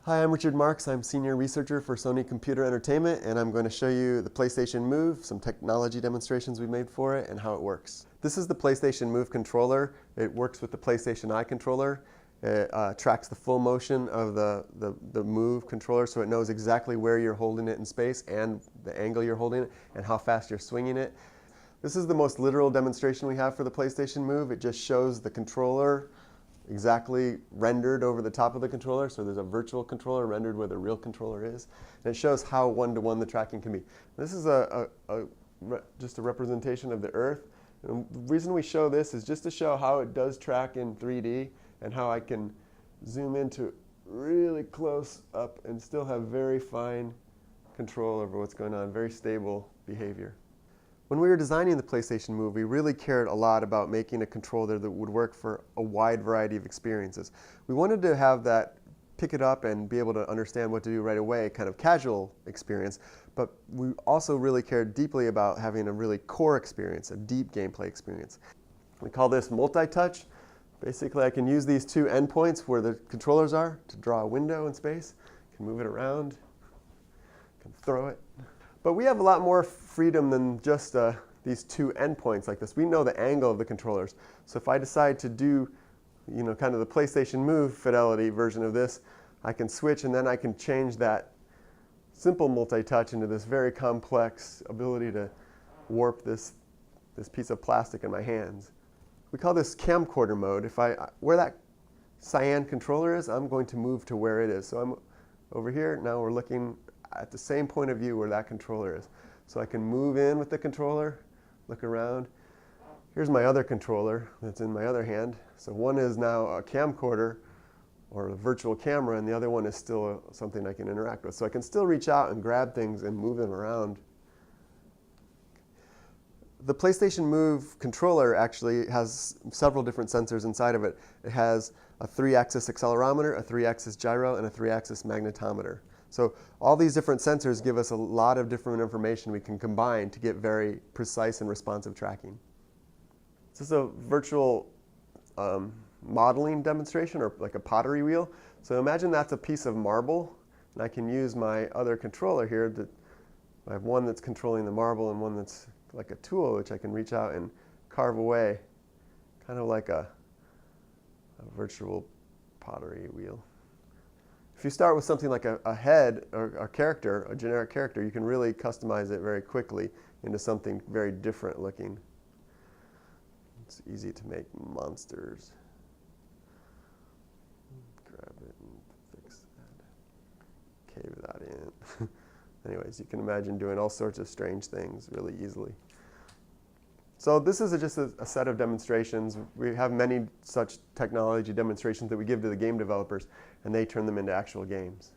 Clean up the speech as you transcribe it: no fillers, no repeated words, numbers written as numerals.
Hi, I'm Richard Marks. I'm Senior Researcher for Sony Computer Entertainment, and I'm going to show you the PlayStation Move, some technology demonstrations we made for it, and how it works. This is the PlayStation Move controller. It works with the PlayStation Eye controller. It tracks the full motion of the Move controller, so it knows exactly where you're holding it in space and the angle you're holding it and how fast you're swinging it. This is the most literal demonstration we have for the PlayStation Move. It just shows the controller exactly rendered over the top of the controller. So there's a virtual controller rendered where the real controller is. And it shows how one-to-one the tracking can be. This is just a representation of the Earth. And the reason we show this is just to show how it does track in 3D and how I can zoom into really close up and still have very fine control over what's going on, very stable behavior. When we were designing the PlayStation Move, we really cared a lot about making a controller that would work for a wide variety of experiences. We wanted to have that pick it up and be able to understand what to do right away, kind of casual experience, but we also really cared deeply about having a really core experience, a deep gameplay experience. We call this multi-touch. Basically, I can use these two endpoints where the controllers are to draw a window in space, I can move it around, I can throw it. But we have a lot more freedom than just these two endpoints like this. We know the angle of the controllers. So if I decide to do, kind of the PlayStation Move fidelity version of this, I can switch and then I can change that simple multi-touch into this very complex ability to warp this piece of plastic in my hands. We call this camcorder mode. Where that cyan controller is, I'm going to move to where it is. So I'm over here. Now we're looking at the same point of view where that controller is. So I can move in with the controller, look around. Here's my other controller that's in my other hand. So one is now a camcorder or a virtual camera, and the other one is still something I can interact with. So I can still reach out and grab things and move them around. The PlayStation Move controller actually has several different sensors inside of it. It has a 3-axis accelerometer, a 3-axis gyro, and a 3-axis magnetometer. So all these different sensors give us a lot of different information we can combine to get very precise and responsive tracking. This is a virtual modeling demonstration, or like a pottery wheel. So imagine that's a piece of marble, and I can use my other controller here. I have one that's controlling the marble and one that's like a tool which I can reach out and carve away, kind of like a virtual pottery wheel. If you start with something like a head or a character, a generic character, you can really customize it very quickly into something very different looking. It's easy to make monsters. Grab it and fix that. Cave that in. Anyways, you can imagine doing all sorts of strange things really easily. So this is just a set of demonstrations. We have many such technology demonstrations that we give to the game developers, and they turn them into actual games.